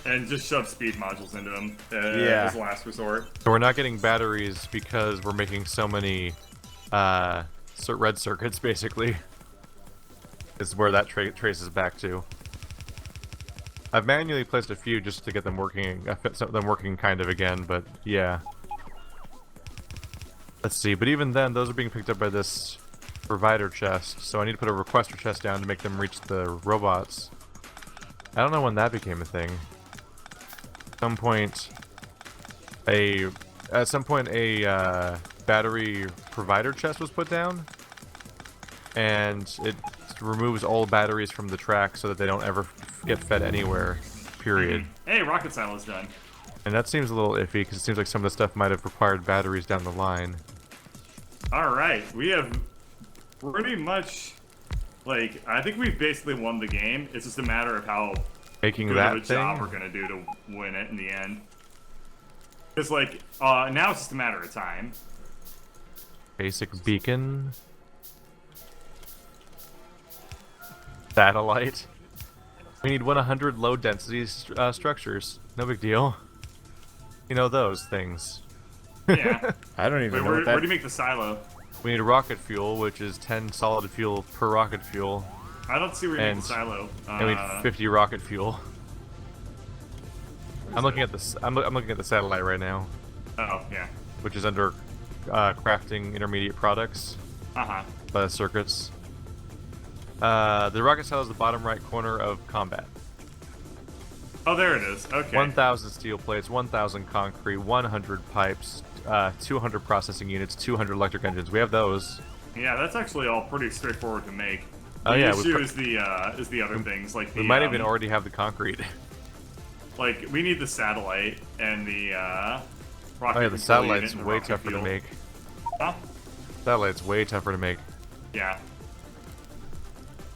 And just shove speed modules into them Yeah. as a last resort. So we're not getting batteries because we're making so many red circuits, basically. Is where that traces back to. I've manually placed a few just to get them working, kind of again, but yeah. Let's see, but even then, those are being picked up by this provider chest, so I need to put a requester chest down to make them reach the robots. I don't know when that became a thing. At some point, a battery provider chest was put down, and it removes all batteries from the track so that they don't ever get fed anywhere, period. Hey, rocket silo's done. And that seems a little iffy, because it seems like some of the stuff might have required batteries down the line. Alright, we have pretty much, like, I think we've basically won the game. It's just a matter of how Making good that of a thing? job we're gonna do to win it in the end. Because, like, now it's just a matter of time. Basic beacon. Satellite. We need 100 low density structures. No big deal. You know those things. Yeah. I don't even Wait, know where what that... do you make the silo? We need rocket fuel, which is 10 solid fuel per rocket fuel. I don't see where you make And- the silo. And we need 50 rocket fuel. I'm looking at this. I'm looking at the satellite right now, Oh, yeah. which is under crafting intermediate products Uh-huh. by the circuits. The rocket silo is the bottom right corner of combat. Oh, there it is. Okay. 1,000 steel plates, 1,000 concrete, 100 pipes, 200 processing units, 200 electric engines. We have those. Yeah, that's actually all pretty straightforward to make. The Oh, yeah, we issue is the other things, like the... We might even already have the concrete. Like, we need the satellite and the, rocket Oh yeah, the fuel satellite's unit and the way rocket tougher to fuel. make. Huh? Satellite's way tougher to make. Yeah.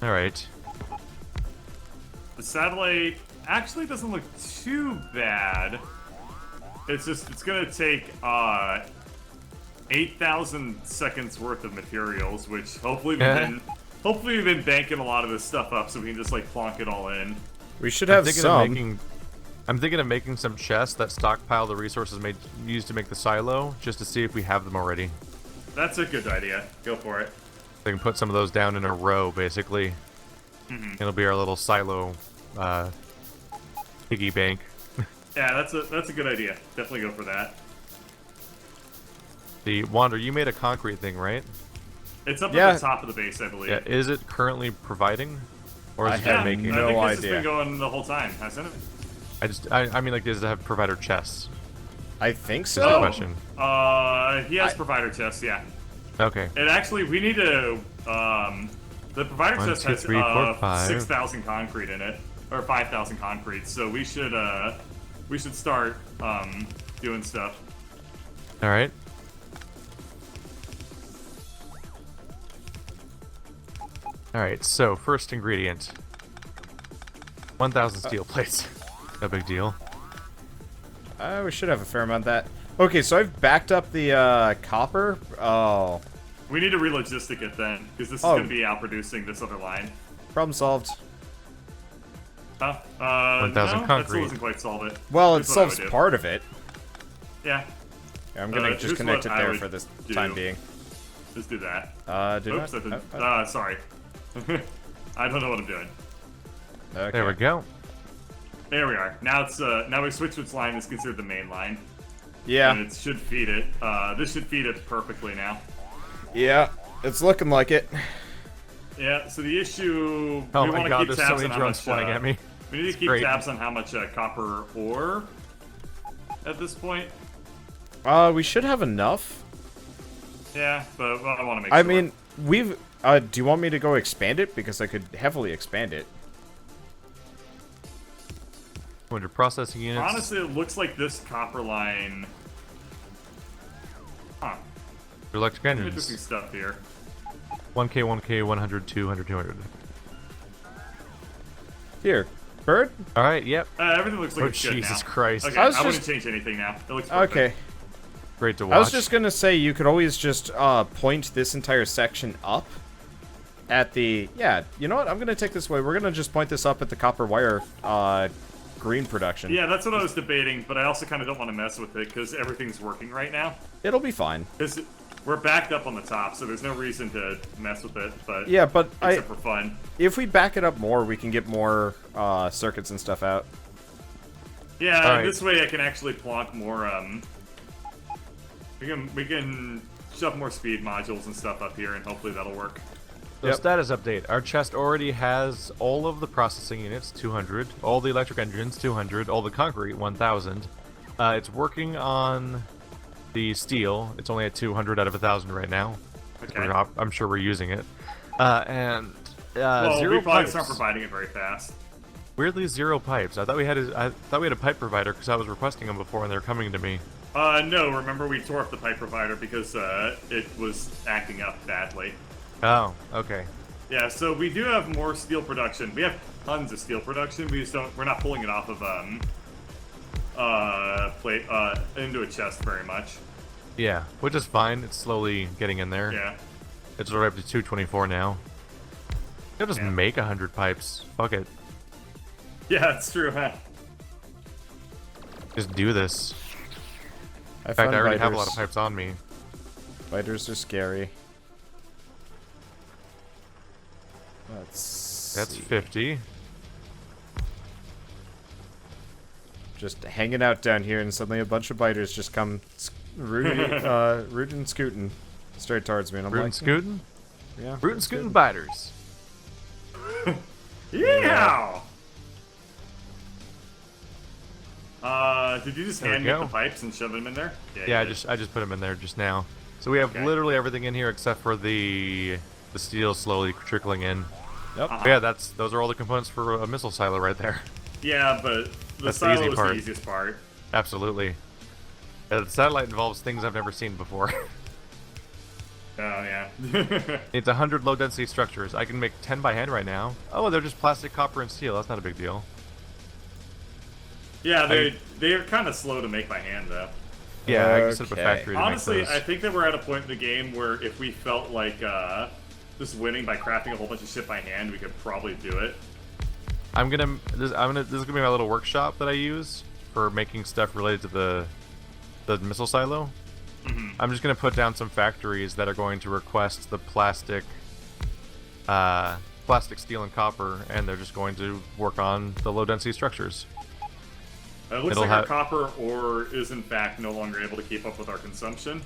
Alright. The satellite actually doesn't look too bad. It's just, it's gonna take, 8,000 seconds worth of materials, which hopefully we've been banking a lot of this stuff up so we can just, like, plonk it all in. We should have I'm thinking of making some chests that stockpile the resources used to make the silo, just to see if we have them already. That's a good idea. Go for it. I can put some of those down in a row, basically. It'll be our little silo, piggy bank. Yeah, that's a good idea. Definitely go for that. The Wander, you made a concrete thing, right? It's up at the top of the base, I believe. Yeah. Is it currently providing, or is it have just making? no I think this idea. has been going the whole time, hasn't it? I mean, like, does it have provider chests? I think That's the so. question. He has provider chests, yeah. Okay. And actually, we need to, the provider 1, chest 2, has 3, 4, 5. 6,000 concrete in it, or 5,000 concrete. So we should start doing stuff. All right. All right. So first ingredient: 1,000 steel plates. No big deal. We should have a fair amount of that. Okay, so I've backed up the copper. Oh, We need to relogistic it then, because this is going to be outproducing this other line. problem solved. Huh? 1,000 no, that still concrete. doesn't quite solve it. Well, it Here's what I would solves do. part of it. Yeah, I'm gonna here's just connect it what I there would for this do. time being. just do that. Do Oops, not. I didn't. Oh, Sorry. I don't know what I'm doing. okay. There we go. There we are. Now it's now we switch which line is considered the main line. Yeah. And it should feed it. This should feed it perfectly now. Yeah. It's looking like it. Yeah, so the issue Oh we my want to god, keep there's so tabs many on how drones much flying at me. we need to keep great. tabs on how much copper ore at this point. We should have enough. Yeah, but I want to make I sure. mean, we've. Do you want me to go expand it? Because I could heavily expand it. 200 processing units. honestly, it looks like this copper line. Huh. Electric Interesting engines. stuff here. 1K, 1K, 100, 200, 200. Here, bird. All right. Yep. Everything looks like Oh it's good Jesus now. Christ. Okay, I I, was wouldn't just- change anything now. It looks perfect. Okay. Great to watch. I was just gonna say you could always just point this entire section up at the. Yeah. You know what? I'm gonna take this way. We're gonna just point this up at the copper wire green production. Yeah, that's what I was debating, but I also kind of don't want to mess with it because everything's working right now. It'll be fine. Because we're backed up on the top, so there's no reason to mess with it. But Yeah, but except for fun. if we back it up more, we can get more circuits and stuff out. Yeah, All right. this way I can actually plonk more. We can shove more speed modules and stuff up here, and hopefully that'll work. So Yep. status update. Our chest already has all of the processing units, 200. All the electric engines, 200. All the concrete, 1,000. It's working on the steel. It's only at 200 out of 1,000 right now. Okay. I'm sure we're using it. Well, zero we probably pipes. start providing it very fast. Weirdly, 0 pipes. I thought we had a pipe provider because I was requesting them before and they're coming to me. No, remember we tore up the pipe provider because it was acting up badly. Oh, okay. Yeah, so we do have more steel production. We have tons of steel production. We're not pulling it off of plate into a chest very much. Yeah, which is fine. It's slowly getting in there. Yeah. It's already up to 224 now. I'll just Yeah. make 100 pipes. Fuck it. Yeah, that's true, huh? Just do this. I In fact, found I already have a lot of biters. pipes on me. Biters are scary. That's see. 50. Just hanging out down here, and suddenly a bunch of biters just come rooting and scooting straight towards me, and I'm Root like, and scootin'? yeah, Root and scootin' biters. Yeah! Did you just There we hand me go. the pipes and shove them in there? Yeah, you I just put them in there just now. So we have Okay. literally everything in here except for the steel slowly trickling in. Yep. Uh-huh. But yeah, those are all the components for a missile silo right there. did. Yeah, but the That's the silo easy is part. the easiest part. Absolutely. The satellite involves things I've never seen before. Oh, yeah. It's 100 low density structures. I can make 10 by hand right now. Oh, they're just plastic, copper, and steel. That's not a big deal. Yeah, they're kind of slow to make by hand, though. Yeah, I can set up a Okay. factory to Honestly, make those. I think that we're at a point in the game where if we felt like just winning by crafting a whole bunch of shit by hand, we could probably do it. This is gonna be my little workshop that I use for making stuff related to the missile silo. Mhm. I'm just gonna put down some factories that are going to request the plastic, steel, and copper, and they're just going to work on the low density structures. It looks It'll like our have- copper ore is in fact no longer able to keep up with our consumption.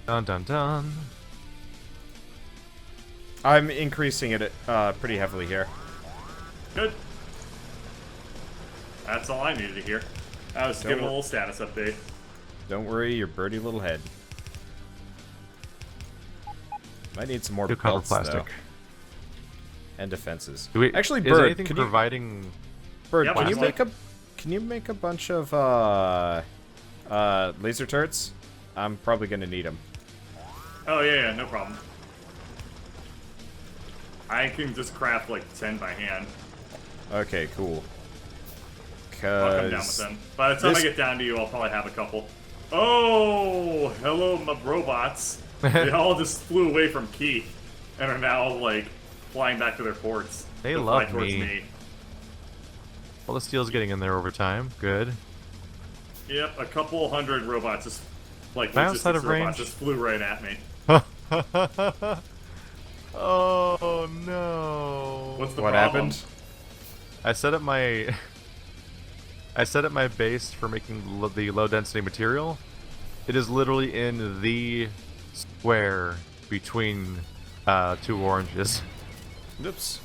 Dun dun dun. I'm increasing it pretty heavily here. Good. That's all I needed to hear. I was giving a little status update. Don't worry, your birdie little head. Might need some more Two copper belts, plastic. though. And defenses. Do we, Actually, is Bird, anything can you, providing? Bird, Yep, can you plastic. make a bunch of laser turrets? I'm probably gonna need them. Oh yeah, no problem. I can just craft like 10 by hand. Okay, cool. I'll come down with them. By the time this- I get down to you, I'll probably have a couple. Oh, hello, my robots. They all just flew away from Keith and are now like flying back to their ports. They to love fly towards me. Well, the steel's getting in there over time. Good. Yep, a couple hundred robots just like Am I outside logistics of robots range? just flew right at me. Oh no! What's the What problem? happened? I set up my base for making the low density material. It is literally in the square between two oranges. Oops.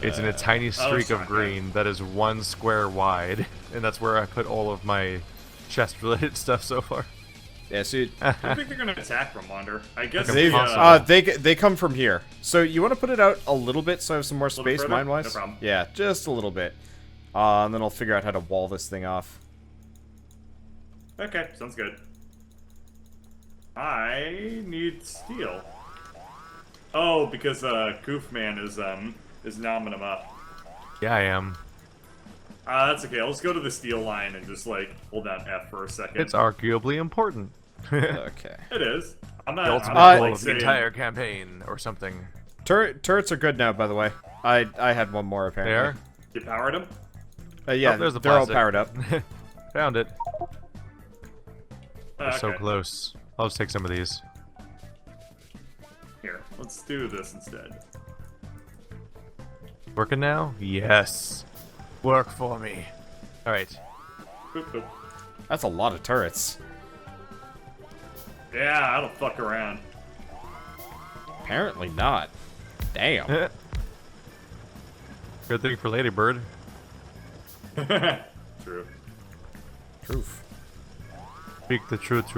It's in a tiny streak of not green that is 1 square wide, and that's where I put all of my chest-related stuff so far. Yeah, see, I think they're gonna attack from Wander. I guess they Impossible. they come from here. So you want to put it out a little bit so I have some more little bit space further? mine-wise? No problem. Yeah, just a little bit. And then I'll figure out how to wall this thing off. Okay, sounds good. I need steel. Oh, because Goofman is nomming him up. Yeah, I am. That's okay. Let's go to the steel line and just like hold down F for a second. It's arguably important. The Okay. It is. I'm not. ultimate I'm not, goal like, of the saying- entire campaign, or something. Turrets are good now, by the way. I had one more apparently. They are? You powered him? Yeah, Oh, there's the they're all plastic. powered up. Found it. We're so Okay. close. I'll just take some of these. Here, let's do this instead. Working now? Yes. Work for me. Alright. Boop, boop. That's a lot of turrets. Yeah, I don't fuck around. Apparently not. Damn. Good thing for Ladybird. True. Proof. Speak the truth.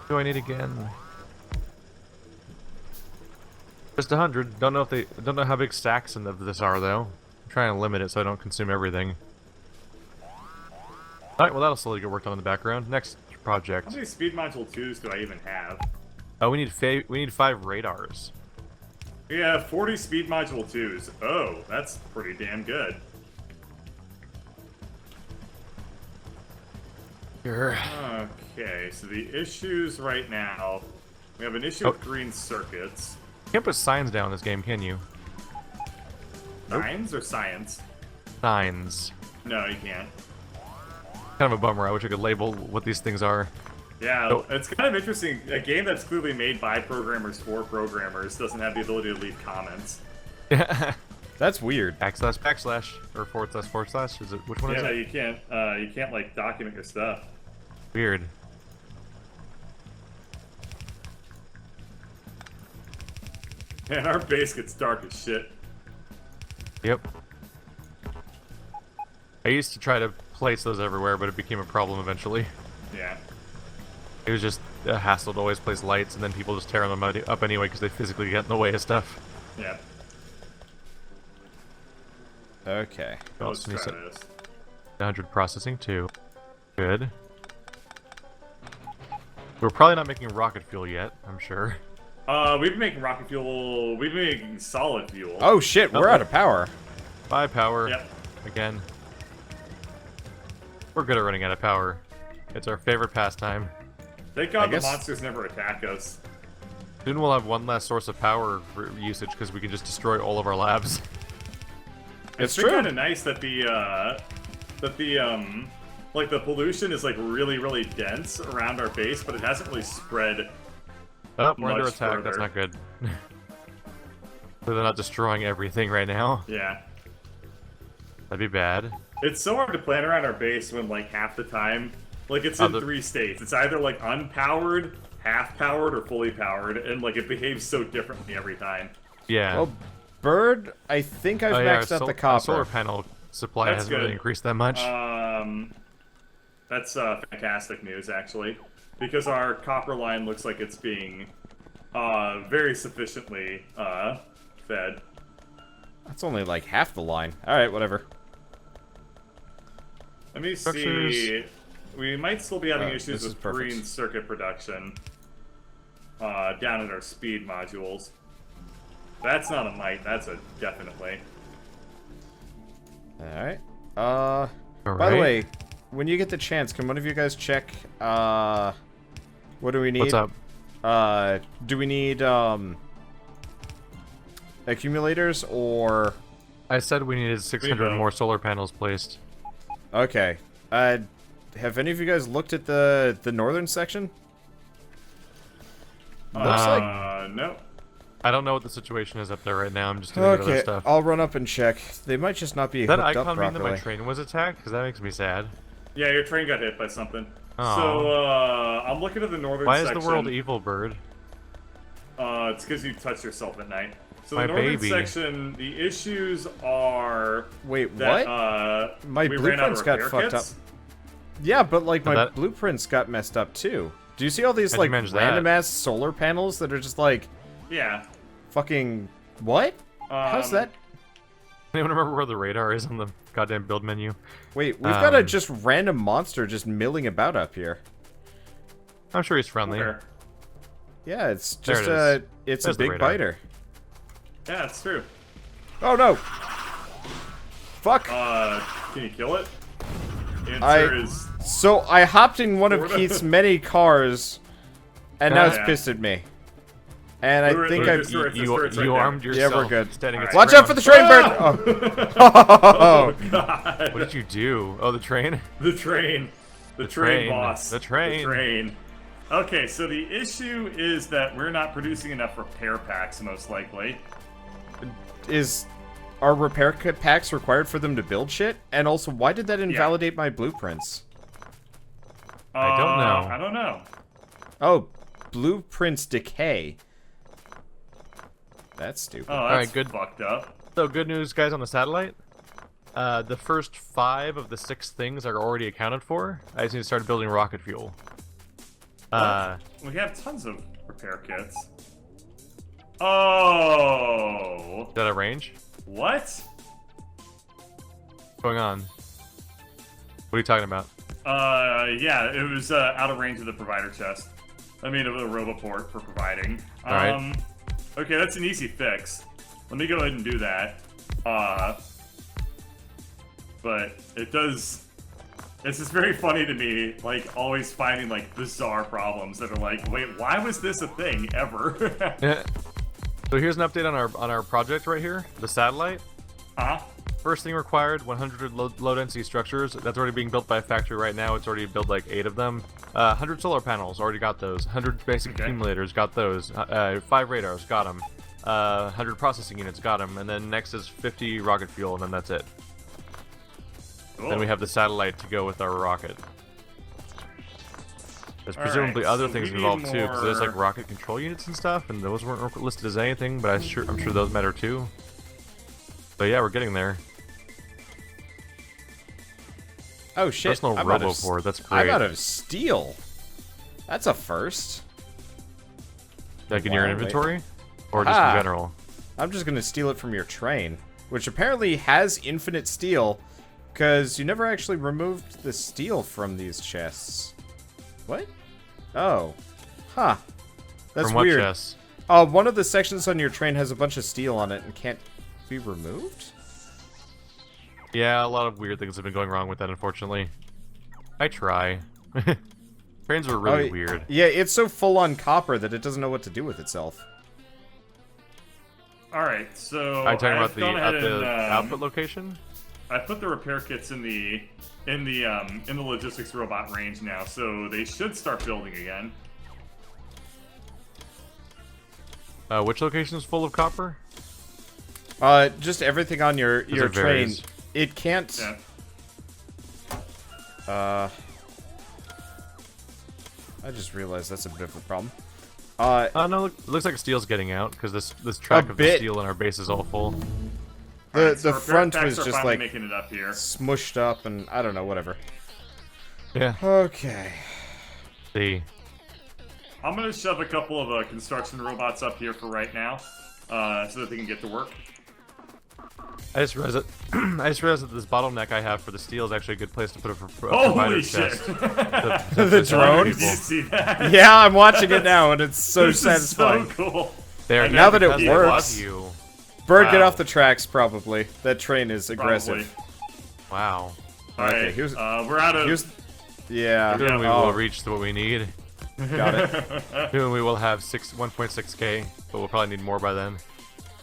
Do I need again? Just 100. Don't know how big stacks of this are though. I'm trying to limit it so I don't consume everything. Alright, well that'll slowly get worked on in the background. Next project. How many speed module 2s do I even have? Oh, we need 5 radars. Yeah, 40 speed module 2s. Oh, that's pretty damn good. Sure. Okay, so the issues right now, we have an issue with green circuits. You can't put signs down in this game, can you? Signs or science? Signs. No, you can't. Kind of a bummer. I wish I could label what these things are. Yeah, Oh. it's kind of interesting. A game that's clearly made by programmers for programmers doesn't have the ability to leave comments. That's weird. Backslash, backslash, or forward slash. Is it which one is Yeah, it? you can't like document your stuff. Weird. And our base gets dark as shit. Yep. I used to try to place those everywhere, but it became a problem eventually. Yeah. It was just a hassle to always place lights, and then people just tear them up anyway because they physically get in the way of stuff. Yeah. Okay. Oh, Let's try this. 100 processing too. Good. We're probably not making rocket fuel yet, I'm sure. We've been making rocket fuel. We've been making solid fuel. Oh shit, we're out of power. Bye, power. Yep. Again. We're good at running out of power. It's our favorite pastime. Thank God the guess- monsters never attack us. Soon we'll have one less source of power usage because we can just destroy all of our labs. It's been true. kind of nice that the like the pollution is like really, really dense around our base, but it hasn't really spread. Oh, we're under Much attack. That's further. not good. So they're not destroying everything right now. Yeah. That'd be bad. It's so hard to plan around our base when like half the time, like it's Oh, in 3 states. It's either like unpowered, half powered, or fully powered, and like it behaves so differently every time. Yeah. Well, Bird, I think I've Oh, yeah, maxed out the our copper. solar panel supply That's hasn't really good. increased that much. That's fantastic news actually, because our copper line looks like it's being very sufficiently fed. That's only like half the line. Alright, whatever. Let me Structures. see. We might still be having issues this is with perfect. green circuit production down in our speed modules. That's not a might. That's a definitely. Alright. By the way, when you get the chance, can one of you guys check, what do we need? What's up? Do we need, accumulators, or... I said we needed 600 don't. more solar panels placed. Okay. Have any of you guys looked at the northern section? Looks like... No. I don't know what the situation is up there right now. I'm just doing other Okay, stuff. I'll run up and check. They might just not be Does that hooked up icon mean that properly. my train was attacked? Because that makes me sad. Yeah, your train got hit by something. Aw. So, I'm looking at the northern Why is section. the world evil, Bird? It's because you touch yourself at night. So My the northern baby. section, the issues are Wait, that what? My we ran out blueprints of got repair fucked kits. up. Yeah, but like my that- blueprints got messed up too. Do you see all these How'd you like manage that? random ass solar panels that are just like Yeah. fucking what? How's that? Anyone remember where the radar is on the goddamn build menu? Wait, we've got a um, just random monster just milling about up here. I'm sure he's friendly. Where? Yeah, it's There just it is. it's There's a the big radar. biter. Yeah, it's true. Oh no! Fuck! Can you kill it? The I- answer is So I hopped in one of Sorta. Keith's many cars, and now it's Yeah. pissed at me. And I think I've... You armed yourself. Yeah, we're good. Standing All its right. Watch out for the train, Bird! Oh. God. What did you do? Oh, the train? The train. The train boss. The train. The train. Okay, so the issue is that we're not producing enough repair packs, most likely. Are repair packs required for them to build shit? And also, why did that invalidate my blueprints? I don't know. I don't know. Oh, blueprints decay. That's stupid. Oh, that's Alright, good. fucked up. So, good news, guys, on the satellite. The first 5 of the 6 things are already accounted for. I just need to start building rocket fuel. We have tons of repair kits. Oh. Is that a range? What? What's going on? What are you talking about? Yeah, it was out of range of the provider chest. I mean, of the Roboport for providing. Alright. Okay, that's an easy fix. Let me go ahead and do that. But it does... It's just very funny to me, like, always finding, like, bizarre problems that are like, wait, why was this a thing, ever? Yeah. So here's an update on our project right here, the satellite. First thing required, 100 low density structures. That's already being built by a factory right now. It's already built like 8 of them. 100 solar panels, already got those. 100 basic accumulators, got those. 5 radars, got them. 100 processing units, got them. And then next is 50 rocket fuel, and then that's it. Cool. Then we have the satellite to go with our rocket. There's presumably other so things we involved need too, because there's like more- rocket control units and stuff, and those weren't listed as anything, but I'm sure those matter too. But yeah, we're getting there. Oh shit! Personal I'm out of Roboport, that's I'm great. out of steel. That's a first. Like in your Wow, inventory? Or just Ah. in general? I'm just gonna steal it from your train, which apparently has infinite steel, because you never actually removed the steel from these chests. What? Oh. Huh. That's From what weird. chests? One of the sections on your train has a bunch of steel on it and can't be removed? Yeah, a lot of weird things have been going wrong with that, unfortunately. I try. Trains are really weird. Yeah, it's so full on copper that it doesn't know what to do with itself. Alright, so... Are you talking about I've gone ahead the and, output location? I put the repair kits in the logistics robot range now, so they should start building again. Which location is full of copper? Just everything on your it train. varies. It can't. Yeah. I just realized that's a bit of a problem. Oh no, it looks like steel's getting out because this track of the bit. steel in our base is all full. Alright, The so repair front packs was are just finally like making it up here. smushed up and I don't know, whatever. Yeah. Okay. See. I'm gonna shove a couple of construction robots up here for right now, so that they can get to work. I just realized that this bottleneck I have for the steel is actually a good place to put a provider Holy shit! chest. The drone? Did you see that? Yeah, I'm watching it now and it's so This is satisfying. so cool. There, Now that it because they works. love you. Bird, get Wow. off the tracks, probably. That train is aggressive. Wow. Alright, Okay, here's- we're out of... Here's, yeah. Soon we will reach what we need. Got it. Soon we will have 1.6k, but we'll probably need more by then.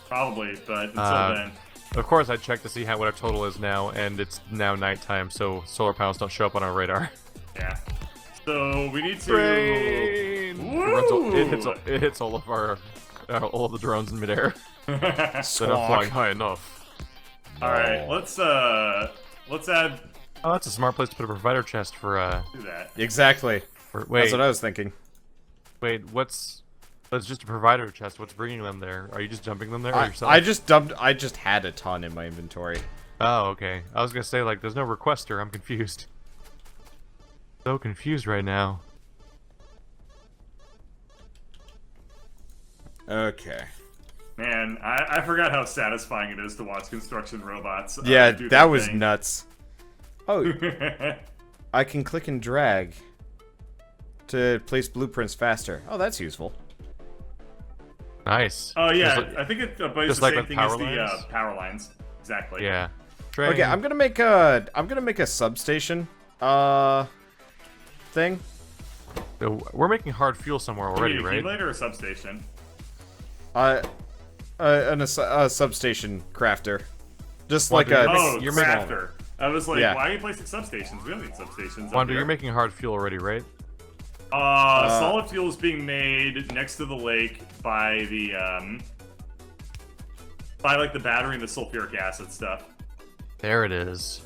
Probably, but until then... Of course, I checked to see what our total is now, and it's now nighttime, so solar panels don't show up on our radar. Yeah. So, we need to... Train! Woo! It hits all of all of the drones in midair. They're not flying high enough. Alright, let's add... Oh, that's a smart place to put a provider chest for, Do that. Exactly. wait, That's what I was thinking. wait, that's just a provider chest. What's bringing them there? Are you just dumping them there yourself? I just had a ton in my inventory. Oh, okay. I was gonna say, like, there's no requester. I'm confused. So confused right now. Okay. Man, I forgot how satisfying it is to watch construction robots. Yeah, do that their was thing. nuts. Oh, I can click and drag to place blueprints faster. Oh, that's useful. Nice. Oh yeah, Just like- I think it's the just like same with thing as power the lines? power lines. Exactly. Yeah. Okay, Train. I'm gonna make a substation thing. So we're making hard fuel somewhere You already, need a right? accumulator or a substation? A substation crafter. Just like a... You're crafter. I was like, Yeah. why are you placing substations? We don't need substations. Wander, you're making hard fuel already, right? Solid fuel is being made next to the lake by the, by, like, the battery and the sulfuric acid stuff. There it is.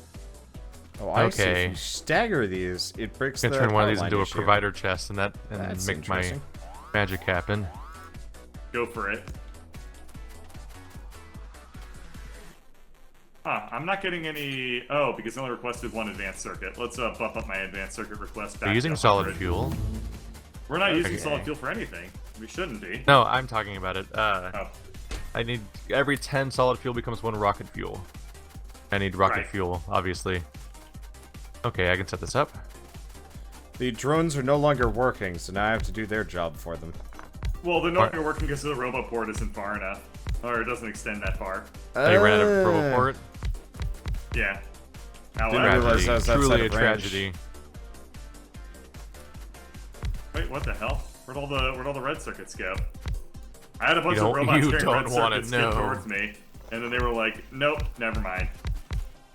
Oh, I see. If Okay. you stagger these, it breaks the I'm gonna turn one of these power into line a issue. provider chest and That's make my interesting. magic happen. Go for it. Huh, I'm not getting any... Oh, because I only requested one advanced circuit. Let's bump up my advanced circuit request back Are you using to solid 100. fuel? We're not using Okay. solid fuel for anything. We shouldn't be. No, I'm talking about it. Oh. I need every 10 solid fuel becomes 1 rocket fuel. I need rocket Right. fuel, obviously. Okay, I can set this up. The drones are no longer working, so now I have to do their job for them. Well, they're not going to work because the robot port isn't far enough. Or it doesn't extend that far. Oh, you ran out of Roboport? Yeah. Didn't However, realize that was that Truly side a of range. tragedy. wait, what the hell? Where'd all the red circuits go? I had a bunch You of robots don't carrying red wanna circuits get know. towards me, and then they were like, "Nope, never mind.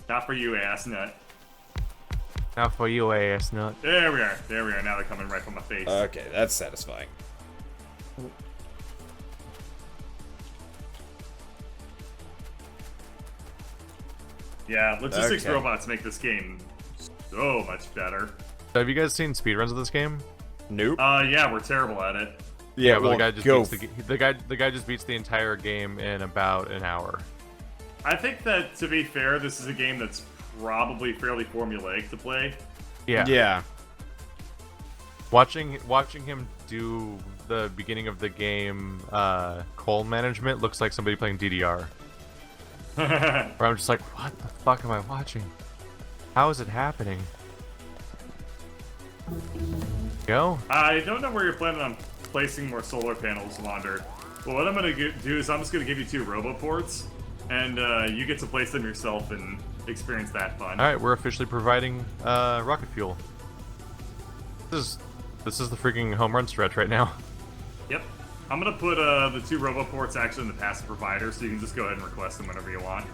Not for you, ass nut." Not for you, ass nut. There we are. There we are. Now they're coming right from my face. Okay, that's satisfying. Yeah, logistics Okay. robots make this game so much better. So have you guys seen speedruns of this game? Nope. Yeah, we're terrible at it. Yeah, Well, well, the guy just go. beats the guy just beats the entire game in about an hour. I think that, to be fair, this is a game that's probably fairly formulaic to play. Yeah. Yeah. Watching him do the beginning of the game coal management looks like somebody playing DDR. Where I'm just like, what the fuck am I watching? How is it happening? Go. I don't know where you're planning on placing more solar panels, Wander. But what I'm going to do is I'm just going to give you 2 roboports, and you get to place them yourself and experience that fun. All right, we're officially providing rocket fuel. This is the freaking home run stretch right now. Yep. I'm going to put the 2 roboports actually in the passive provider, so you can just go ahead and request them whenever you want.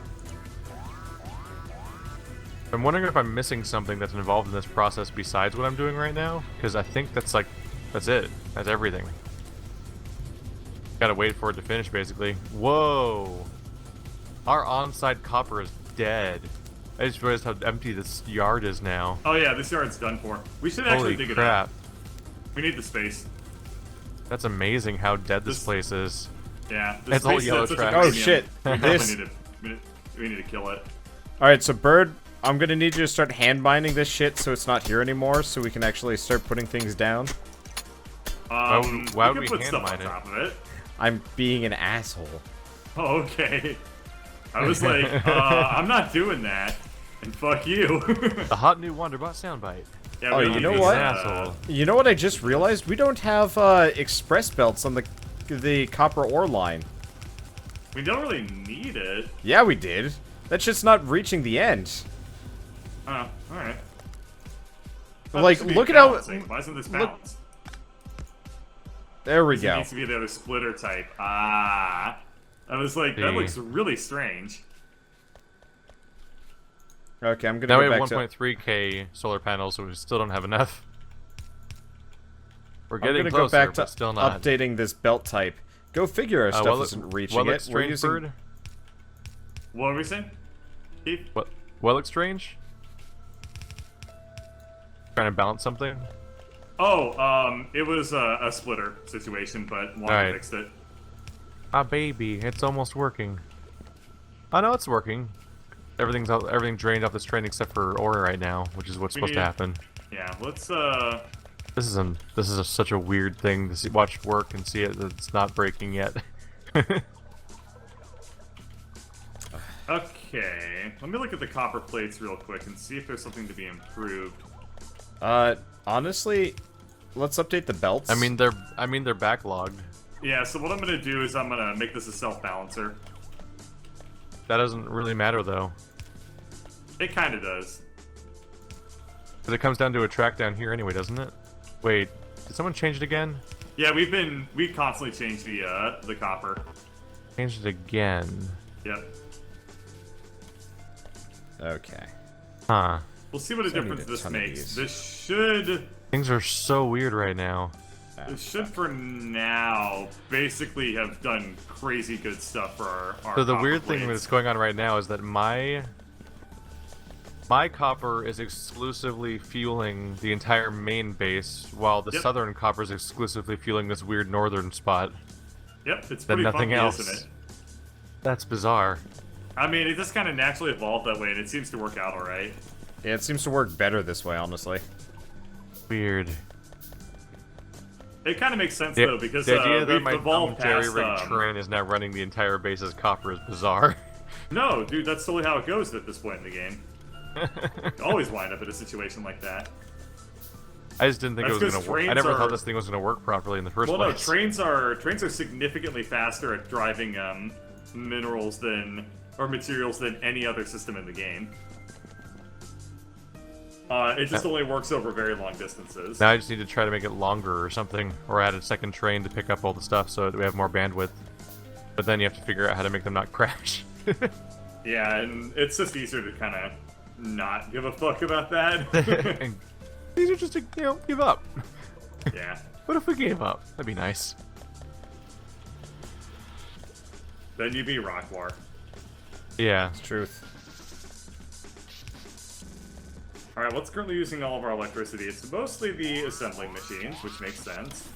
I'm wondering if I'm missing something that's involved in this process besides what I'm doing right now, because I think that's it. That's everything. Gotta wait for it to finish, basically. Whoa! Our on-site copper is dead. I just realized how empty this yard is now. Oh yeah, this yard's done for. We should actually Holy dig crap. it up. We need the space. That's amazing how dead this This- place is. Yeah. It's all space is yellow at such a trash. Oh, premium. shit. We This- definitely we need to kill it. Alright, so Bird, I'm gonna need you to start hand binding this shit so it's not here anymore, so we can actually start putting things down. Why would we we could put hand stuff on mine it? top of it. I'm being an asshole. Oh, okay. I was like, I'm not doing that. And fuck you. The hot new Wanderbot soundbite. Yeah, Oh, we you don't know use, what? Asshole. You know what I just realized? We don't have express belts on the copper ore line. We don't really need it. Yeah, we did. That shit's not reaching the end. Oh, alright. Like, look at how... Why isn't this look- balanced? There we It go. needs to be the other splitter type. Ah. I was like, that See. looks really strange. Okay, I'm gonna Now we go have back to... 1.3k solar panels, so we still don't have enough. We're I'm getting gonna closer, go back to but still not. updating this belt type. Go figure our stuff isn't reaching what it. looks We're strange, using... Bird? What were we saying? Keith? What looks strange? Trying to balance something? Oh, it was a splitter situation, but Wanda Alright. fixed it. Ah, baby, it's almost working. Oh no, it's working. Everything drained off this train except for ore right now, which is what's We supposed to need- happen. Yeah, let's, This is such a weird thing to see, watch work and see it that it's not breaking yet. okay. Let me look at the copper plates real quick and see if there's something to be improved. Honestly, let's update the belts. I mean they're backlogged. Yeah, so what I'm gonna do is I'm gonna make this a self-balancer. That doesn't really matter though, It kinda does. because it comes down to a track down here anyway, doesn't it? Wait, did someone change it again? Yeah, we constantly change the copper. Changed it again. Yep. Okay. Huh. We'll see what a So I need difference a this ton of makes. these. This should Things are so weird right now. this should for now basically have done crazy good stuff for our So the copper weird thing blades. that's going on right now is that my copper is exclusively fueling the entire main base, while the Yep. southern copper is exclusively fueling this weird northern spot. Yep, it's Then pretty nothing funky, else. isn't it? That's bizarre. I mean, it just kind of naturally evolved that way, and it seems to work out alright. Yeah, it seems to work better this way, honestly. Weird. It kind of makes sense, though, because the idea that we've my evolved past... jerry-rigged train is now running the entire base as copper is bizarre. No, dude, that's totally how it goes at this point in the game. You always wind up in a situation like that. I just didn't think That's it was 'cause gonna work. I trains never are- thought this thing was gonna work properly in the first Well, no, place. trains are significantly faster at driving minerals or materials than any other system in the game. It just only works over very long distances. Now I just need to try to make it longer or something, or add a second train to pick up all the stuff so that we have more bandwidth. But then you have to figure out how to make them not crash. Yeah, and it's just easier to kind of not give a fuck about that. And these are just to, give up. Yeah. What if we gave up? That'd be nice. Then you'd be Rock War. Yeah. It's truth. Alright, what's currently using all of our electricity? It's mostly the assembling machines, which makes sense.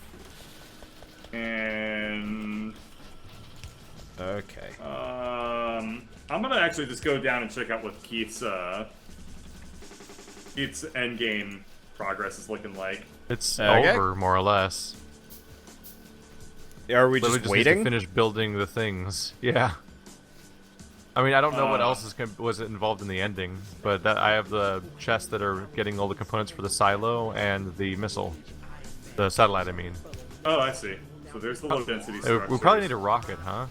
And... Okay. I'm gonna actually just go down and check out what Keith's endgame progress is looking like. It's Okay. over, more or less. Are we Literally just need to waiting? finish building the things. Yeah. I mean, I don't know what Uh. else was involved in the ending, but I have the chests that are getting all the components for the silo and the missile. The satellite, I mean. Oh, I see. So there's the low density structures. We probably need a rocket, huh?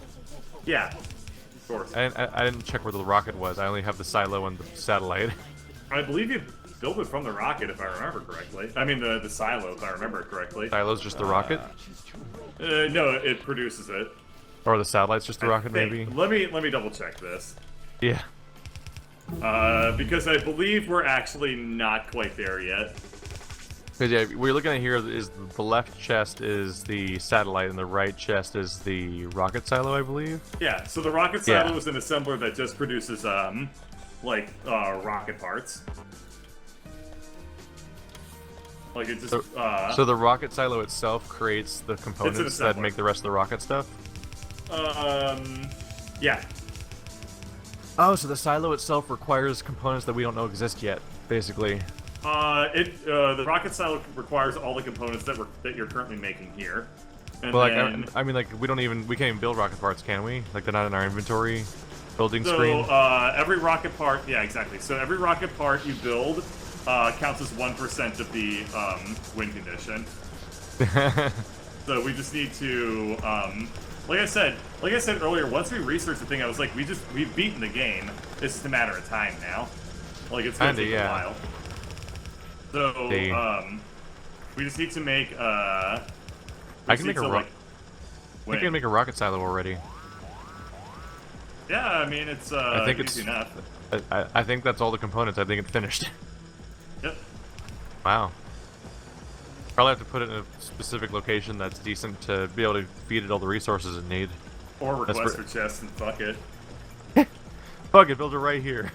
Yeah, of course. I didn't check where the rocket was. I only have the silo and the satellite. I believe you built it from the rocket, if I remember correctly. I mean, the silo, if I remember it correctly. Silo's just the rocket? No, it produces it. Or the satellite's just the rocket, Think. maybe? Let me double check this. Yeah. Because I believe we're actually not quite there yet. Because yeah, we're looking at here is the left chest is the satellite and the right chest is the rocket silo, I believe. Yeah, so the rocket silo Yeah. is an assembler that just produces rocket parts. Like it just So the rocket silo itself creates the components that assembler. make the rest of the rocket stuff. yeah. Oh, so the silo itself requires components that we don't know exist yet, basically. The rocket silo requires all the components that you're currently making here. And Well, then, I mean, like we can't even build rocket parts, can we? Like they're not in our inventory building so screen. every rocket part, yeah, exactly. So every rocket part you build counts as 1% of the win condition. So we just need to, like I said earlier, once we researched the thing, I was like, we've beaten the game. It's just a matter of time now. Like it's gonna Kinda, take yeah. a while. So we just need to make I can make a I can make a rocket silo already. Yeah, I mean it's I think easy it's enough. I think that's all the components. I think it's finished. Yep. Wow. Probably have to put it in a specific location that's decent to be able to feed it all the resources it needs. Or That's request for chests and fuck it. Fuck it, build it right here.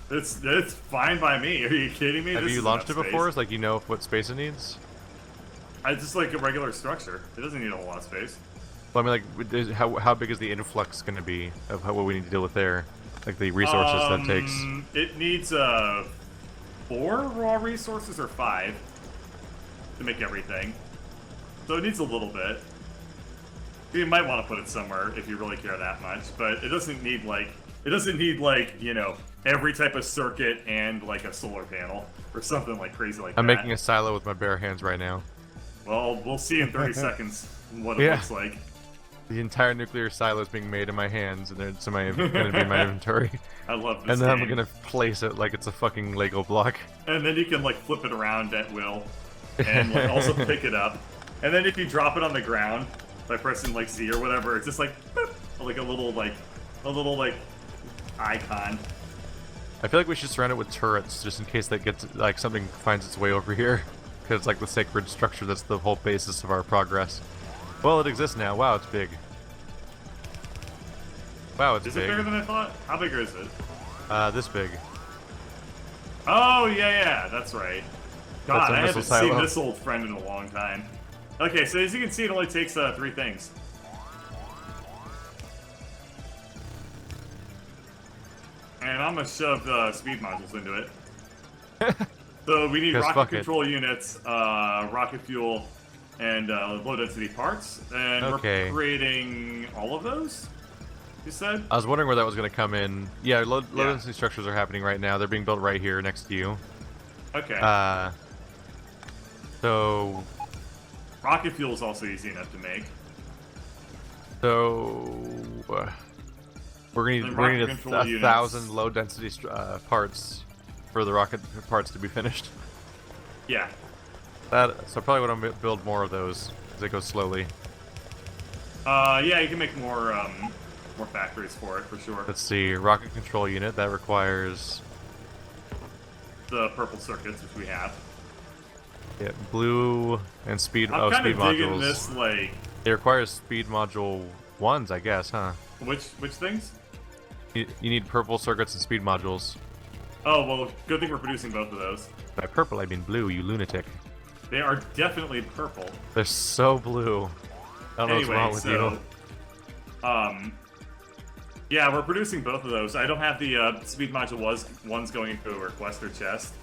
It's fine by me. Are you kidding me? Have This you is launched it enough before? space. Like you know what space it needs? It's just like a regular structure. It doesn't need a whole lot of space. Well, I mean, like, how big is the influx going to be of what we need to deal with there? Like the resources that takes. It needs 4 raw resources or 5 to make everything. So it needs a little bit. You might want to put it somewhere if you really care that much, but it doesn't need like every type of circuit and like a solar panel or something like crazy like that. I'm making a silo with my bare hands right now. Well, we'll see in 30 seconds what it Yeah. looks like. The entire nuclear silo is being made in my hands, and it's going to be in my inventory. I love this And then I'm game. going to place it like it's a fucking Lego block. And then you can like flip it around at will, and like, also pick it up. And then if you drop it on the ground by pressing like Z or whatever, it's just like boop, like a little icon. I feel like we should surround it with turrets just in case that gets like something finds its way over here, because it's like the sacred structure that's the whole basis of our progress. Well, it exists now. Wow, it's big. Wow, it's big. Is big. it bigger than I thought? How big is it? This big. Oh yeah, that's right. God, That's a I haven't missile seen silo. this old friend in a long time. Okay, so as you can see, it only takes 3 things. And I'm gonna shove speed modules into it. So we need 'Cause rocket fuck it. control units, rocket fuel, and low density parts. And Okay. we're creating all of those? You said? I was wondering where that was going to come in. Yeah, low Yeah. density structures are happening right now. They're being built right here next to you. Okay. So Rocket fuel is also easy enough to make. we're gonna And need rocket a control units. 1,000 low density parts for the rocket parts to be finished. Yeah. So I probably want to build more of those as it goes slowly. Yeah, you can make more factories for it, for sure. Let's see, rocket control unit that requires The purple circuits, which we have. blue and speed. I'm kind speed of digging modules. this, like, It requires speed module 1s, I guess, huh? which things? You need purple circuits and speed modules. Oh, well, good thing we're producing both of those. By purple, I mean blue, you lunatic. They are definitely purple. They're so blue. I don't know what's wrong with you. Yeah, we're producing both of those. I don't have the speed module ones going into a requester chest.